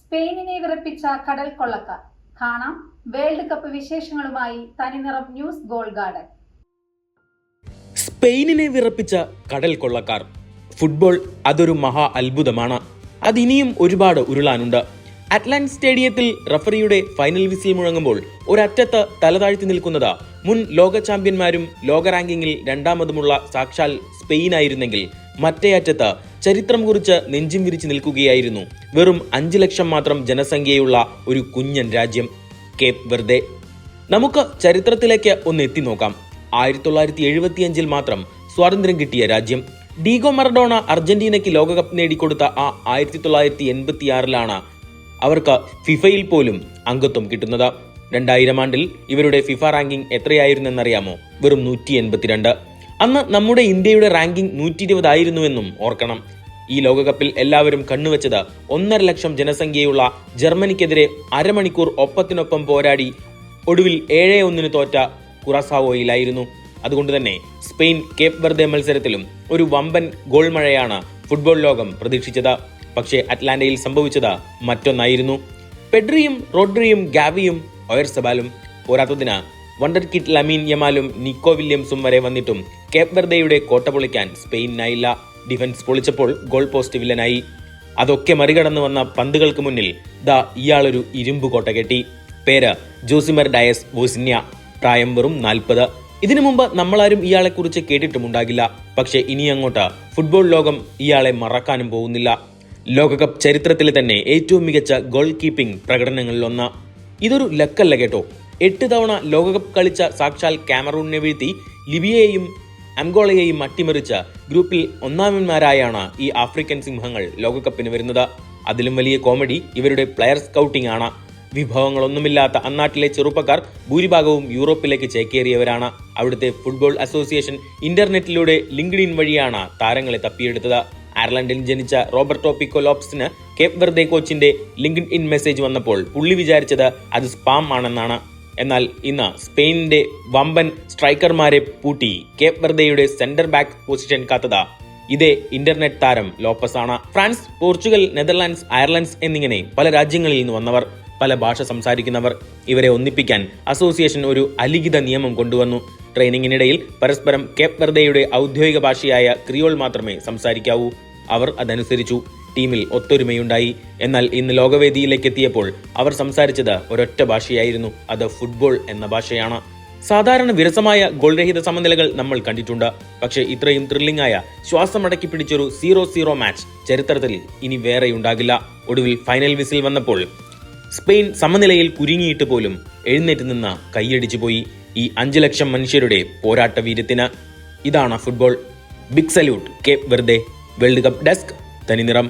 സ്പെയിനിനെ വിറപ്പിച്ച കടൽ കൊള്ളക്കാർ. കാണാം world cup വിശേഷങ്ങളുമായി തനിനിറം ന്യൂസ് ഗോൾ ഗാർഡൻ. സ്പെയിനിനെ വിറപ്പിച്ച കടൽ കൊള്ളക്കാർ. ഫുട്ബോൾ അതൊരു മഹാ അത്ഭുതമാണ്. അതിനിയും ഒരുപാട് ഉരുളാനുണ്ട്. അറ്റ്ലാന്റിക് സ്റ്റേഡിയത്തിൽ റഫറിയുടെ ഫൈനൽ വിസിൽ മുഴങ്ങുമ്പോൾ ഒരറ്റത്ത് തലതാഴ്ത്തി നിൽക്കുന്നത് മുൻ ലോക ചാമ്പ്യന്മാരും ലോക റാങ്കിങ്ങിൽ രണ്ടാമതുമുള്ള സാക്ഷാൽ സ്പെയിനായിരുന്നെങ്കിൽ, മറ്റേ അറ്റത്ത് ചരിത്രം കുറിച്ച് നെഞ്ചും വിരിച്ച് നിൽക്കുകയായിരുന്നു വെറും 5 ലക്ഷം മാത്രം ജനസംഖ്യയുള്ള ഒരു കുഞ്ഞൻ രാജ്യം കേപ്പ് വെർദെ. നമുക്ക് ചരിത്രത്തിലേക്ക് ഒന്ന് എത്തി നോക്കാം. 1975 മാത്രം സ്വാതന്ത്ര്യം കിട്ടിയ രാജ്യം. ഡീഗോ മറഡോണ അർജന്റീനയ്ക്ക് ലോകകപ്പ് നേടിക്കൊടുത്ത ആ 1986 അവർക്ക് ഫിഫയിൽ പോലും അംഗത്വം കിട്ടുന്നത്. 2000 ആണ്ടിൽ ഇവരുടെ ഫിഫ റാങ്കിംഗ് എത്രയായിരുന്നെന്നറിയാമോ? വെറും 182. അന്ന് നമ്മുടെ ഇന്ത്യയുടെ റാങ്കിംഗ് 120 ആയിരുന്നുവെന്നും ഓർക്കണം. ഈ ലോകകപ്പിൽ എല്ലാവരും കണ്ണുവെച്ചത് 1.5 ലക്ഷം ജനസംഖ്യയുള്ള ജർമ്മനിക്കെതിരെ അരമണിക്കൂർ ഒപ്പത്തിനൊപ്പം പോരാടി ഒടുവിൽ 7-1 തോറ്റ കുറാസാവോയിലായിരുന്നു. അതുകൊണ്ട് തന്നെ സ്പെയിൻ കേപ്പ് വെർദെ മത്സരത്തിലും ഒരു വമ്പൻ ഗോൾ മഴയാണ് ഫുട്ബോൾ ലോകം പ്രതീക്ഷിച്ചത്. പക്ഷേ അറ്റ്ലാന്റയിൽ സംഭവിച്ചത് മറ്റൊന്നായിരുന്നു. പെഡ്രിയും റോഡ്രിയും ഗാവിയും ഒയർസബാലും പോരാത്തതിന് വണ്ടർ കിഡ് ലമീൻ യമാലും നിക്കോ വില്യംസും വരെ വന്നിട്ടും കേപ്പ് വെർദെയുടെ കോട്ട പൊളിക്കാൻ സ്പെയിനായില്ല. ഡിഫൻസ് പൊളിച്ചപ്പോൾ ഗോൾ പോസ്റ്റ് വില്ലനായി. അതൊക്കെ മറികടന്നു വന്ന പന്തുകൾക്ക് മുന്നിൽ ഇയാളൊരു ഇരുമ്പ് കോട്ട കെട്ടി. പേര് ജോസിമർ ഡയസ് വോസിന്യ. പ്രായം വെറും 40. ഇതിനു മുമ്പ് നമ്മളാരും ഇയാളെക്കുറിച്ച് കേട്ടിട്ടുമുണ്ടാകില്ല. പക്ഷേ ഇനി അങ്ങോട്ട് ഫുട്ബോൾ ലോകം ഇയാളെ മറക്കാനും പോകുന്നില്ല. ലോകകപ്പ് ചരിത്രത്തിലെ തന്നെ ഏറ്റവും മികച്ച ഗോൾ കീപ്പിംഗ് പ്രകടനങ്ങളിലൊന്ന്. ഇതൊരു ലക്കല്ല കേട്ടോ. 8 തവണ ലോകകപ്പ് കളിച്ച സാക്ഷാൽ കാമറൂണിനെ വീഴ്ത്തി ലിബിയയെയും അംഗോളയെയും അട്ടിമറിച്ച ഗ്രൂപ്പിൽ ഒന്നാമന്മാരായാണ് ഈ ആഫ്രിക്കൻ സിംഹങ്ങൾ ലോകകപ്പിന് വരുന്നത്. അതിലും വലിയ കോമഡി ഇവരുടെ പ്ലെയർ സ്കൗട്ടിംഗ് ആണ്. വിഭവങ്ങളൊന്നുമില്ലാത്ത അന്നാട്ടിലെ ചെറുപ്പക്കാർ ഭൂരിഭാഗവും യൂറോപ്പിലേക്ക് ചേക്കേറിയവരാണ്. അവിടുത്തെ ഫുട്ബോൾ അസോസിയേഷൻ ഇന്റർനെറ്റിലൂടെ ലിങ്ക്ഡിൻ വഴിയാണ് താരങ്ങളെ തപ്പിയെടുത്തത്. അയർലൻഡിൽ ജനിച്ച റോബർട്ടോ പിക്കോ ലോപ്സിന് കേപ്പ് വെർദെ കോച്ചിന്റെ ലിങ്ക്ഡ് ഇൻ മെസ്സേജ് വന്നപ്പോൾ പുള്ളി വിചാരിച്ചത് അത് സ്പാം ആണെന്നാണ്. എന്നാൽ ഇന്ന് സ്പെയിനിന്റെ വമ്പൻ സ്ട്രൈക്കർമാരെ പൂട്ടി കേപ്പ് വെർദെയുടെ സെന്റർ ബാക്ക് പൊസിഷൻ കാത്തത് ഇതേ ഇന്റർനെറ്റ് താരം ലോപ്പസ് ആണ്. ഫ്രാൻസ്, പോർച്ചുഗൽ, നെതർലാൻഡ്സ്, അയർലൻഡ്സ് എന്നിങ്ങനെ പല രാജ്യങ്ങളിൽ നിന്ന് വന്നവർ, പല ഭാഷ സംസാരിക്കുന്നവർ. ഇവരെ ഒന്നിപ്പിക്കാൻ അസോസിയേഷൻ ഒരു അലിഖിത നിയമം കൊണ്ടുവന്നു. ട്രെയിനിങ്ങിനിടയിൽ പരസ്പരം കേപ്പ് വെർദെയുടെ ഔദ്യോഗിക ഭാഷയായ ക്രിയോൾ മാത്രമേ സംസാരിക്കാവൂ. അവർ അതനുസരിച്ചു. ടീമിൽ ഒത്തൊരുമയുണ്ടായി. എന്നാൽ ഇന്ന് ലോകവേദിയിലേക്ക് എത്തിയപ്പോൾ അവർ സംസാരിച്ചത് ഒരൊറ്റ ഭാഷയായിരുന്നു. അത് ഫുട്ബോൾ എന്ന ഭാഷയാണ്. സാധാരണ വിരസമായ ഗോൾരഹിത സമനിലകൾ നമ്മൾ കണ്ടിട്ടുണ്ട്. പക്ഷേ ഇത്രയും ത്രില്ലിംഗ് ആയ ശ്വാസമടക്കി പിടിച്ചൊരു 0-0 മാച്ച് ചരിത്രത്തിൽ ഇനി വേറെയുണ്ടാകില്ല. ഒടുവിൽ ഫൈനൽ വിസിൽ വന്നപ്പോൾ സ്പെയിൻ സമനിലയിൽ കുരുങ്ങിയിട്ട് പോലും എഴുന്നേറ്റ് നിന്ന് കൈയടിച്ചു പോയി. ഈ 5 ലക്ഷം മനുഷ്യരുടെ പോരാട്ട വീര്യത്തിന്. ഇതാണ് football. Big salute Cape Verde. World cup desk തനിനിറം.